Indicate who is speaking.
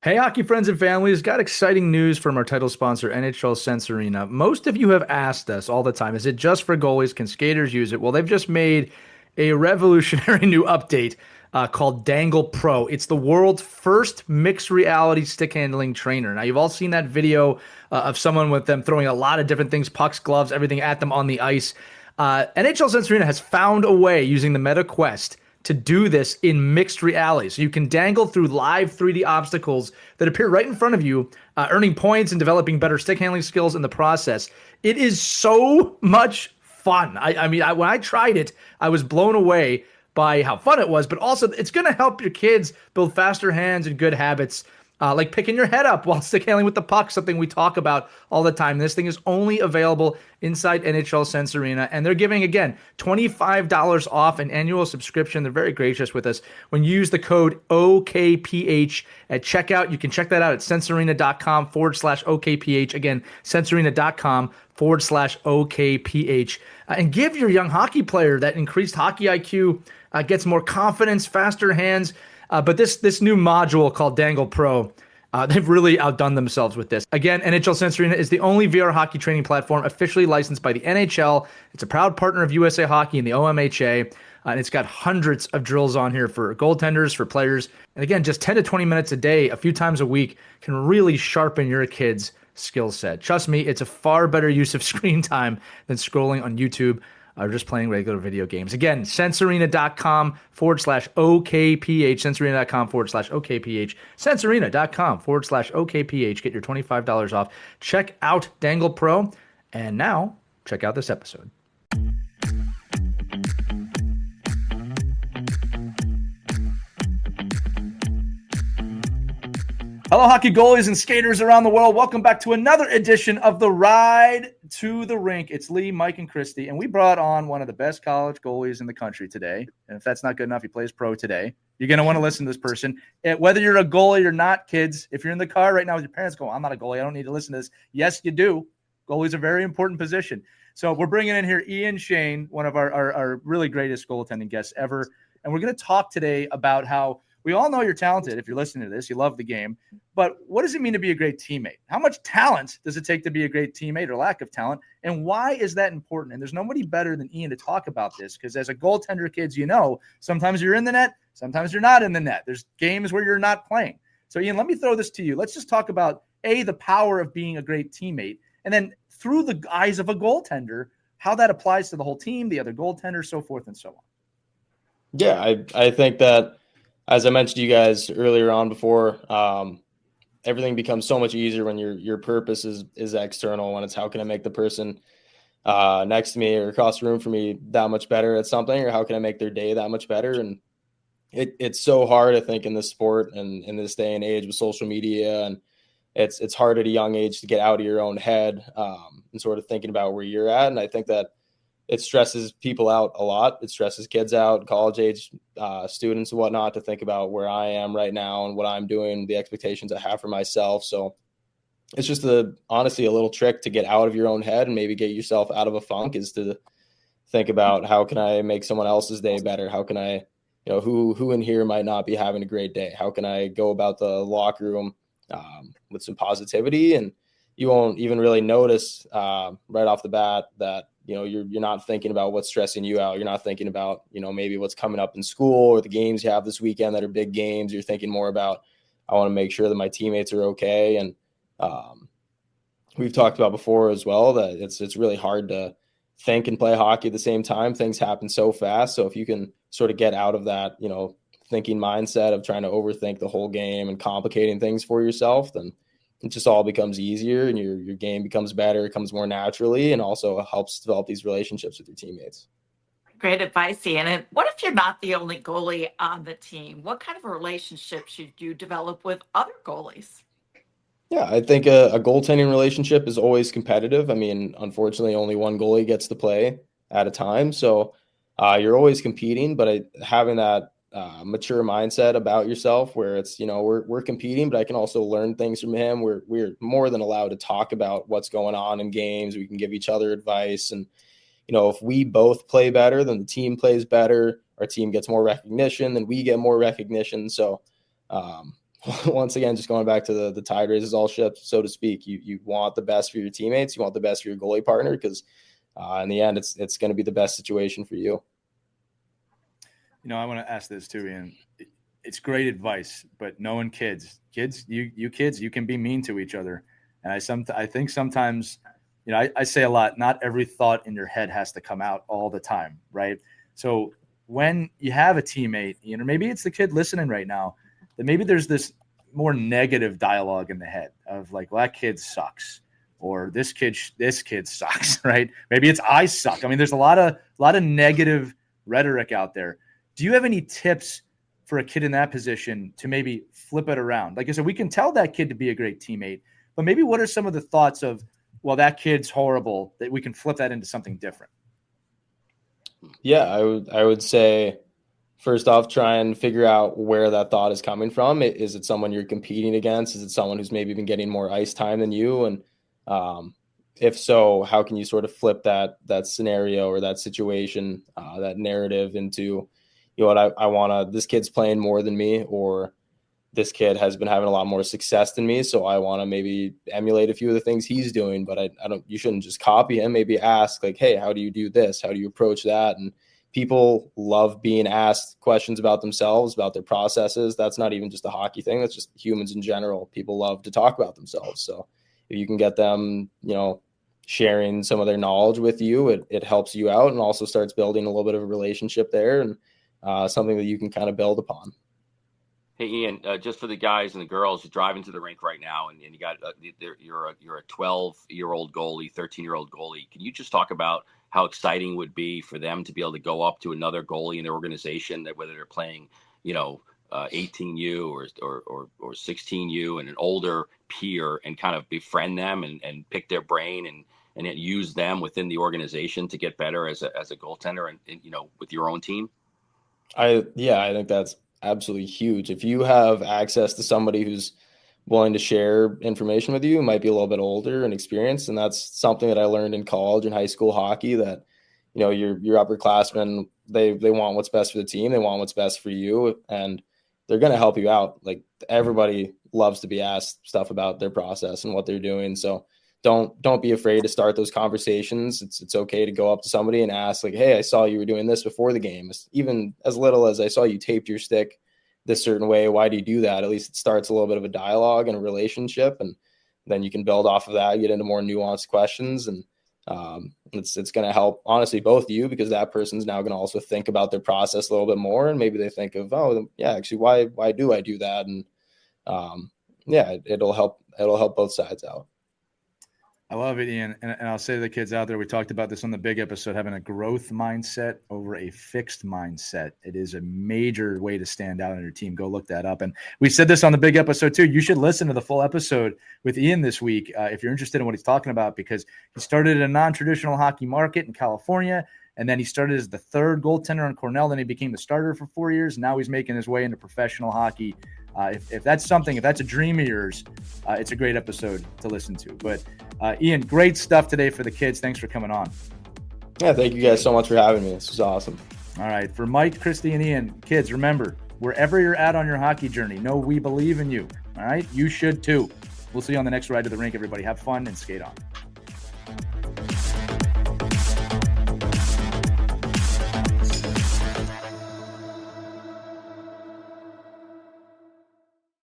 Speaker 1: Hey, hockey friends and families, got exciting news from our title sponsor, NHL Sense Arena. Most of you have asked us all the time, is it just for goalies? Can skaters use it? Well, they've just made a revolutionary new update called Dangle Pro. It's the world's first mixed reality stick handling trainer. Now, you've all seen that video of someone with them throwing a lot of different things, pucks, gloves, everything at them on the ice. NHL Sense Arena has found a way using the Meta Quest to do this in mixed reality. So you can dangle through live 3D obstacles that appear right in front of you, earning points and developing better stick handling skills in the process. It is so much fun. When I tried it, I was blown away by how fun it was, but also it's going to help your kids build faster hands and good habits. Like picking your head up while stick handling with the puck, something we talk about all the time. This thing is only available inside NHL Sense Arena, and they're giving, again, $25 off an annual subscription. They're very gracious with us. When you use the code OKPH at checkout, you can check that out at sensearena.com/OKPH. Again, sensearena.com/OKPH. And give your young hockey player that increased hockey IQ, gets more confidence, faster hands. But this new module called Dangle Pro, they've really outdone themselves with this. Again, NHL Sense Arena is the only VR hockey training platform officially licensed by the NHL. It's a proud partner of USA Hockey and the OMHA. And it's got hundreds of drills on here for goaltenders, for players. And again, just 10 to 20 minutes a day, a few times a week, can really sharpen your kids' skill set. Trust me, it's a far better use of screen time than scrolling on YouTube or just playing regular video games. Again, sensearena.com/OKPH, sensearena.com/OKPH, sensearena.com/OKPH. Get your $25 off. Check out Dangle Pro. And now, check out this episode. Hello, hockey goalies and skaters around the world. Welcome back to another edition of the Ride to the Rink. It's Lee, Mike, and Christie, and we brought on one of the best college goalies in the country today. And if that's not good enough, he plays pro today. You're going to want to listen to this person. Whether you're a goalie or not, kids, if you're in the car right now with your parents going, I'm not a goalie, I don't need to listen to this. Yes, you do. Goalie's a very important position. So we're bringing in here Ian Shane, one of our really greatest goaltending guests ever. And we're going to talk today about how we all know you're talented. If you're listening to this, you love the game. But what does it mean to be a great teammate? How much talent does it take to be a great teammate or lack of talent? And why is that important? And there's nobody better than Ian to talk about this because as a goaltender, kids, sometimes you're in the net, sometimes you're not in the net. There's games where you're not playing. So, Ian, let me throw this to you. Let's just talk about, the power of being a great teammate, and then through the eyes of a goaltender, how that applies to the whole team, the other goaltenders, so forth and so on.
Speaker 2: Yeah, I think that, as I mentioned to you guys earlier on before, everything becomes so much easier when your purpose is external, when it's how can I make the person next to me or across the room from me that much better at something, or how can I make their day that much better. And it's so hard, I think, in this sport and in this day and age with social media, and it's hard at a young age to get out of your own head and sort of thinking about where you're at. And I think that it stresses people out a lot. It stresses kids out, college age students and whatnot, to think about where I am right now and what I'm doing, the expectations I have for myself. So it's just honestly a little trick to get out of your own head and maybe get yourself out of a funk, is to think about how can I make someone else's day better? How can I, who in here might not be having a great day? How can I go about the locker room with some positivity? And you won't even really notice right off the bat that, you're not thinking about what's stressing you out. You're not thinking about, maybe what's coming up in school or the games you have this weekend that are big games. You're thinking more about, I want to make sure that my teammates are okay. And we've talked about before as well that it's really hard to think and play hockey at the same time. Things happen so fast. So if you can sort of get out of that, thinking mindset of trying to overthink the whole game and complicating things for yourself, then it just all becomes easier and your game becomes better, it comes more naturally, and also helps develop these relationships with your teammates.
Speaker 3: Great advice, Ian. And what if you're not the only goalie on the team? What kind of a relationship should you develop with other goalies?
Speaker 2: Yeah, I think a goaltending relationship is always competitive. I mean, unfortunately, only one goalie gets to play at a time. So you're always competing, but having that mature mindset about yourself where it's, we're competing, but I can also learn things from him. We're more than allowed to talk about what's going on in games. We can give each other advice. And, if we both play better, then the team plays better. Our team gets more recognition, then we get more recognition. So once again, just going back to the tide raises all ships, so to speak. You want the best for your teammates. You want the best for your goalie partner, because in the end, it's going to be the best situation for you.
Speaker 1: I want to ask this too, Ian. It's great advice, but knowing kids, you kids, you can be mean to each other. And I think sometimes, I say a lot, not every thought in your head has to come out all the time, right? So when you have a teammate, maybe it's the kid listening right now, that maybe there's this more negative dialogue in the head of like, well, that kid sucks, or this kid sucks, right? Maybe it's I suck. I mean, there's a lot of negative rhetoric out there. Do you have any tips for a kid in that position to maybe flip it around? Like I said, we can tell that kid to be a great teammate, but maybe what are some of the thoughts of, well, that kid's horrible, that we can flip that into something different?
Speaker 2: Yeah, I would say, first off, try and figure out where that thought is coming from. Is it someone you're competing against? Is it someone who's maybe been getting more ice time than you? And if so, how can you sort of flip that scenario or that situation, that narrative into, what I want to, this kid's playing more than me, or this kid has been having a lot more success than me, so I want to maybe emulate a few of the things he's doing, but you shouldn't just copy him. Maybe ask like, hey, how do you do this? How do you approach that? And people love being asked questions about themselves, about their processes. That's not even just a hockey thing. That's just humans in general. People love to talk about themselves. So if you can get them, sharing some of their knowledge with you, it helps you out and also starts building a little bit of a relationship there, and something that you can kind of build upon.
Speaker 4: Hey, Ian, just for the guys and the girls driving to the rink right now, and you got you're a 12-year-old goalie, 13-year-old goalie. Can you just talk about how exciting it would be for them to be able to go up to another goalie in their organization, that whether they're playing, 18U or 16U, and an older peer, and kind of befriend them and pick their brain and use them within the organization to get better as a goaltender and with your own team?
Speaker 2: I think that's absolutely huge. If you have access to somebody who's willing to share information with you, might be a little bit older and experienced, and that's something that I learned in college and high school hockey, that your upperclassmen, they want what's best for the team, they want what's best for you, and they're going to help you out. Like, everybody loves to be asked stuff about their process and what they're doing, so don't be afraid to start those conversations. It's okay to go up to somebody and ask, like, hey, I saw you were doing this before the game. Even as little as, I saw you taped your stick this certain way. Why do you do that? At least it starts a little bit of a dialogue and a relationship, and then you can build off of that, get into more nuanced questions, and it's going to help, honestly, both you, because that person's now going to also think about their process a little bit more, and maybe they think of, oh yeah, actually, why do I do that? And it'll help both sides out.
Speaker 1: I love it, Ian. And I'll say to the kids out there, we talked about this on the big episode, having a growth mindset over a fixed mindset. It is a major way to stand out on your team. Go look that up. And we said this on the big episode too. You should listen to the full episode with Ian this week if you're interested in what he's talking about, because he started in a non-traditional hockey market in California, and then he started as the third goaltender on Cornell. Then he became the starter for 4 years. And now he's making his way into professional hockey. If that's a dream of yours, it's a great episode to listen to. But Ian, great stuff today for the kids. Thanks for coming on.
Speaker 2: Yeah, thank you guys so much for having me. This was awesome.
Speaker 1: All right. For Mike, Christie, and Ian, kids, remember, wherever you're at on your hockey journey, know we believe in you. All right? You should too. We'll see you on the next ride to the rink, everybody. Have fun and skate on.